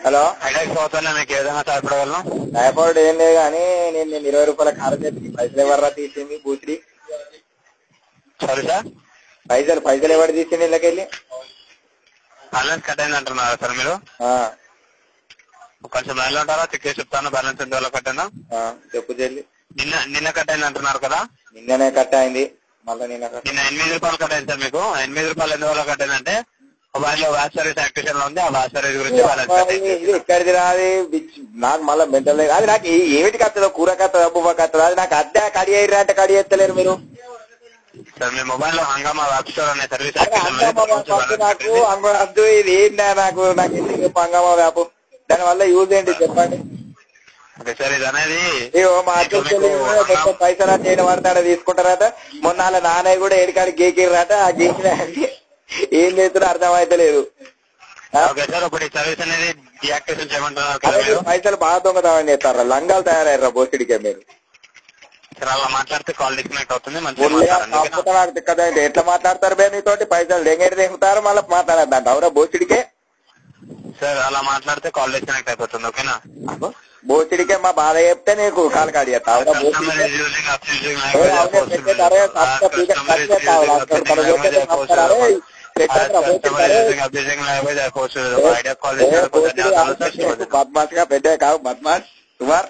Hello, అవుతున్నా మీకు ఏదైనా సహాయపడగలను? సహాయపడు ఏం లేదు కానీ నేను 20 రూపాయల కారం చేతికి పైసలు ఎవర్రా తీసింది బూసిడి? సారీ సార్, పైసలు ఎవరు తీసింది ఇళ్ళకెళ్ళి? బ్యాలెన్స్ కట్ అయింది అంటున్నారా సార్ మీరు? కొంచెం లైన్ లో ఉంటారా? చెక్ చేసి చెప్తాను బ్యాలెన్స్ ఎంత వల్ల కట్ అయిందా. చెప్పు చెల్లి. నిన్న కట్ అయింది అంటున్నారు కదా? నిన్ననే కట్ అయింది. మళ్ళీ నిన్న 8 రూపాయలు కట్ అయింది సార్ మీకు. 8 రూపాయలు ఎందువల్ల కట్ అయిందంటే మొబైల్లో వాచ్ సర్వీస్ యాక్టివేషన్ లో ఉంది. ఆ వాచ్ సర్వీస్ గురించి ఇది ఎక్కడిది రాది నాకు మళ్ళీ మెంటల్ అది. నాకు ఏమిటికి వస్తుందో, కూరకు వస్తుందా బువ్వకి వస్తుందా? అది నాకు అద్దె కడి అయ్యారా అంటే కడి ఎత్తలేరు మీరు. సార్ మీ మొబైల్ లో హంగామా యాప్ స్టోర్ అనే సర్వీస్ నాకు వద్దు. ఇది ఏంటా నాకు ఎందుకు హంగామా వ్యాపు? దాని వల్ల యూజ్ ఏంటి చెప్పండి. సార్ ఇది అనేది మా మొత్తం పైసలు చేయడం పడతాడ తీసుకుంటారట. మొన్న వాళ్ళ నాన్నయ్య కూడా ఏడికాడి గేకిరాట. ఆ గేకిన ఏం చేస్తున్నా అర్థమైతలేదు. పైసలు బాగా దొంగతనం చేస్తారా? లంగాలు తయారయ్యారా బోసిడికే మీరు? అలా మాట్లాడితే కాల్ డిస్కనెక్ట్ అవుతుంది. నాకు తిక్కదండి. ఎట్లా మాట్లాడతారు బే మీతోటి? పైసలు దెంగేటి దెంగుతారు మళ్ళీ మాట్లాడద్దంట. అవురా బోసిడికే? సార్ అలా మాట్లాడితే కాల్ డిస్కనెక్ట్ అయిపోతుంది. ఓకేనా? బోసిడికే మా బాధ చెప్తే నీకు కాల్ కాడి బద్మాష్ గా పెద్ద కావు. బద్మాష్ కుమార్.